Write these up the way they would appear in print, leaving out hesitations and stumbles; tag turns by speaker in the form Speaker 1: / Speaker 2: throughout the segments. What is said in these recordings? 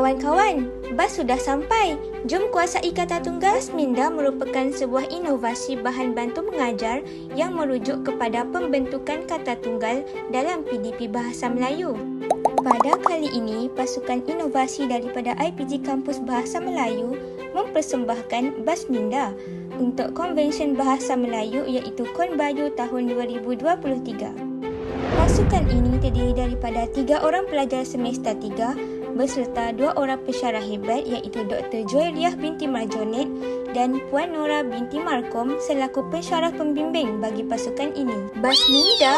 Speaker 1: Kawan-kawan, bas sudah sampai. Jom kuasai kata tunggal. Minda merupakan sebuah inovasi bahan bantu mengajar yang merujuk kepada pembentukan kata tunggal dalam PDP Bahasa Melayu. Pada kali ini, pasukan inovasi daripada IPG Kampus Bahasa Melayu mempersembahkan Bas Minda untuk Konvensyen Bahasa Melayu iaitu KON Bayu tahun 2023. Pasukan ini terdiri daripada 3 orang pelajar semester 3 beserta 2 orang pensyarah hebat iaitu Dr. Joyriah binti Marjonet dan Puan Nora binti Markom selaku pensyarah pembimbing bagi pasukan ini. Bas Minda?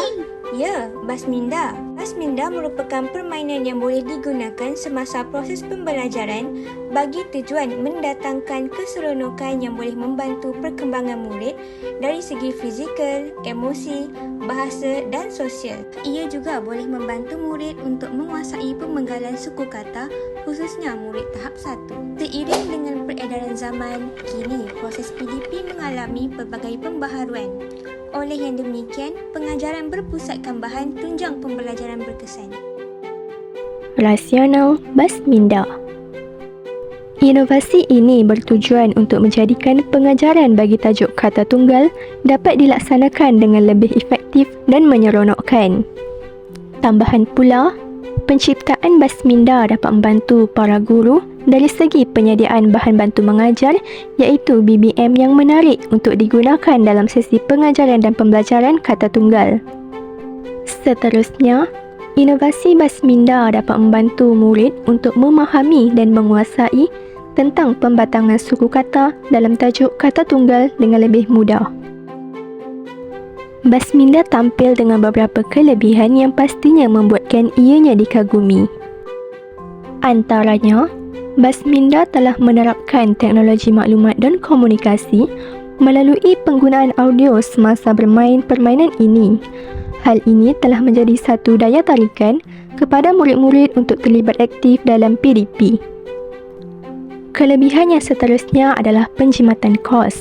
Speaker 1: Ya, Bas Minda. Bas Minda merupakan permainan yang boleh digunakan semasa proses pembelajaran bagi tujuan mendatangkan keseronokan yang boleh membantu perkembangan murid dari segi fizikal, emosi, bahasa dan sosial. Ia juga boleh membantu murid untuk menguasai pemenggalan suku kata khususnya murid tahap 1. Seiring dengan peredaran zaman, kini proses PDP mengalami pelbagai pembaharuan. Oleh yang demikian, pengajaran berpusatkan bahan tunjang pembelajaran berkesan.
Speaker 2: Rasional Bas Minda. Inovasi ini bertujuan untuk menjadikan pengajaran bagi tajuk kata tunggal dapat dilaksanakan dengan lebih efektif dan menyeronokkan. Tambahan pula, penciptaan Bas Minda dapat membantu para guru dari segi penyediaan bahan bantu mengajar iaitu BBM yang menarik untuk digunakan dalam sesi pengajaran dan pembelajaran kata tunggal. Seterusnya, inovasi Bas Minda dapat membantu murid untuk memahami dan menguasai tentang pembatangan suku kata dalam tajuk kata tunggal dengan lebih mudah. Bas Minda tampil dengan beberapa kelebihan yang pastinya membuatkan ianya dikagumi. Antaranya, Bas Minda telah menerapkan teknologi maklumat dan komunikasi melalui penggunaan audio semasa bermain permainan ini. Hal ini telah menjadi satu daya tarikan kepada murid-murid untuk terlibat aktif dalam PDP. Kelebihan yang seterusnya adalah penjimatan kos.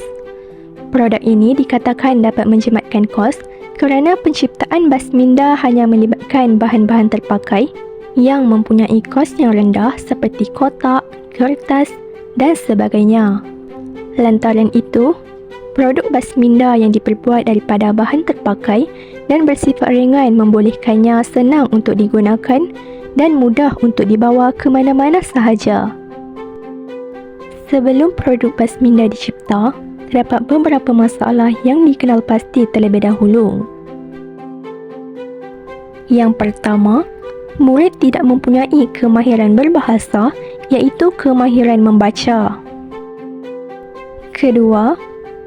Speaker 2: Produk ini dikatakan dapat menjimatkan kos kerana penciptaan Bas Minda hanya melibatkan bahan-bahan terpakai yang mempunyai kos yang rendah seperti kotak, kertas dan sebagainya. Lantaran itu, produk Bas Minda yang diperbuat daripada bahan terpakai dan bersifat ringan membolehkannya senang untuk digunakan dan mudah untuk dibawa ke mana-mana sahaja. Sebelum produk Bas Minda dicipta, terdapat beberapa masalah yang dikenal pasti terlebih dahulu. Yang pertama, murid tidak mempunyai kemahiran berbahasa iaitu kemahiran membaca. Kedua,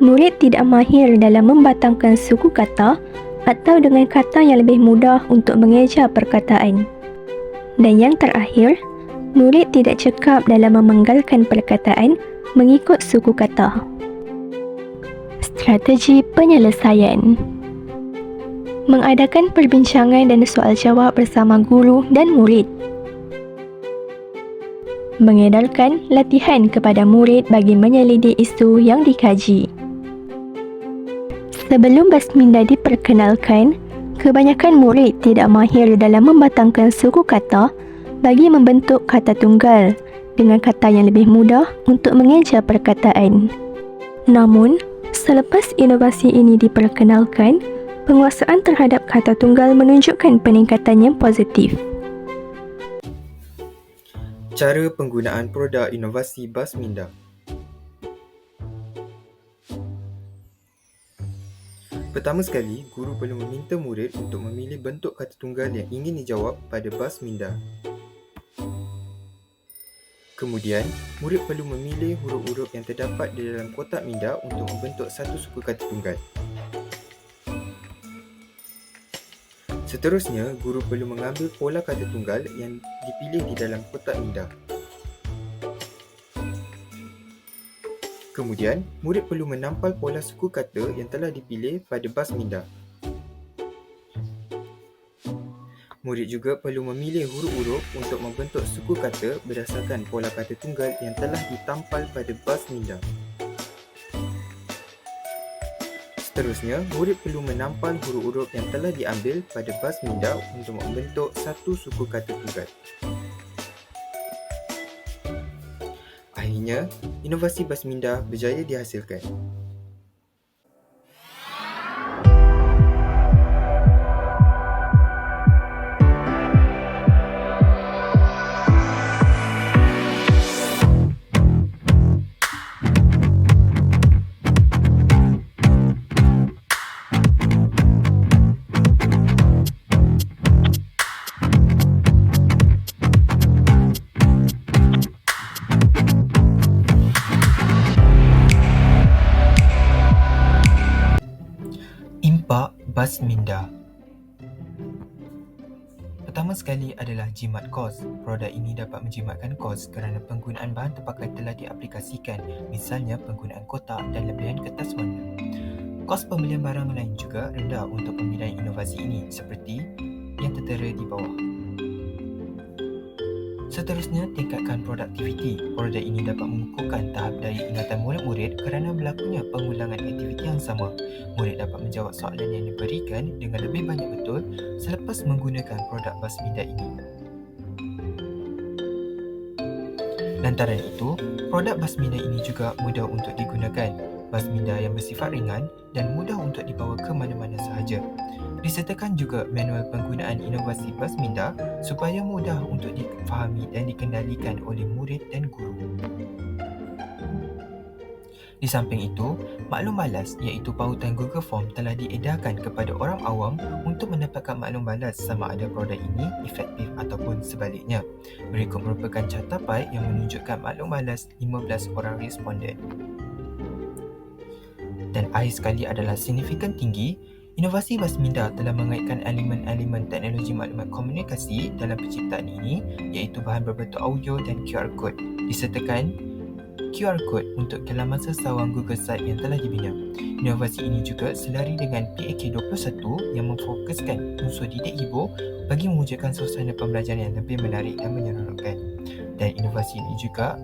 Speaker 2: murid tidak mahir dalam membatangkan suku kata atau dengan kata yang lebih mudah untuk mengeja perkataan. Dan yang terakhir, murid tidak cekap dalam memenggalkan perkataan mengikut suku kata. Strategi penyelesaian: mengadakan perbincangan dan soal jawab bersama guru dan murid. Mengedarkan latihan kepada murid bagi menyelidik isu yang dikaji. Sebelum Bas Minda diperkenalkan, kebanyakan murid tidak mahir dalam membatangkan suku kata bagi membentuk kata tunggal dengan kata yang lebih mudah untuk mengeja perkataan. Namun, selepas inovasi ini diperkenalkan, penguasaan terhadap kata tunggal menunjukkan peningkatan yang positif.
Speaker 3: Cara penggunaan produk inovasi Bas Minda. Pertama sekali, guru perlu meminta murid untuk memilih bentuk kata tunggal yang ingin dijawab pada Bas Minda. Kemudian, murid perlu memilih huruf-huruf yang terdapat di dalam kotak minda untuk membentuk satu suku kata tunggal. Seterusnya, guru perlu mengambil pola kata tunggal yang dipilih di dalam kotak minda. Kemudian, murid perlu menampal pola suku kata yang telah dipilih pada Bas Minda. Murid juga perlu memilih huruf-huruf untuk membentuk suku kata berdasarkan pola kata tunggal yang telah ditampal pada Bas Minda. Seterusnya, murid perlu menampal huruf-huruf yang telah diambil pada Bas Minda untuk membentuk satu suku kata tunggal. Akhirnya, inovasi bas minda berjaya dihasilkan. Impak bas minda. Pertama sekali adalah jimat kos. Produk ini dapat menjimatkan kos kerana penggunaan bahan terpakai telah diaplikasikan, misalnya penggunaan kotak dan lebihan kertas warna. Kos pembelian barang lain juga rendah untuk pembinaan inovasi ini seperti yang tertera di bawah. Seterusnya, tingkatkan produktiviti. Produk ini dapat mengukuhkan tahap daya ingatan murid-murid kerana berlakunya pengulangan aktiviti yang sama. Murid dapat menjawab soalan yang diberikan dengan lebih banyak betul selepas menggunakan produk bas minda ini. Lantaran itu, produk bas minda ini juga mudah untuk digunakan. Bas minda yang bersifat ringan dan mudah untuk dibawa ke mana-mana sahaja. Disertakan juga manual penggunaan inovasi bas minda supaya mudah untuk difahami dan dikendalikan oleh murid dan guru. Di samping itu, maklum balas iaitu pautan Google Form telah diedarkan kepada orang awam untuk mendapatkan maklum balas sama ada produk ini efektif ataupun sebaliknya. Berikut merupakan cartapai yang menunjukkan maklum balas 15 orang responden. Dan akhir sekali adalah signifikan tinggi. Inovasi bas minda telah mengaitkan elemen-elemen teknologi maklumat komunikasi dalam penciptaan ini iaitu bahan berbentuk audio dan QR Code. Disertakan QR Code untuk dalam masa sawang Google Site yang telah dibina. Inovasi ini juga selari dengan PAK21 yang memfokuskan unsur didik hibur bagi mewujudkan suasana pembelajaran yang lebih menarik dan menyeronokkan. Dan inovasi ini juga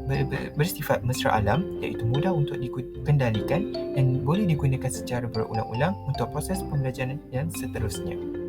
Speaker 3: bersifat mesra alam iaitu mudah untuk dikendalikan dan boleh digunakan secara berulang-ulang untuk proses pembelajaran yang seterusnya.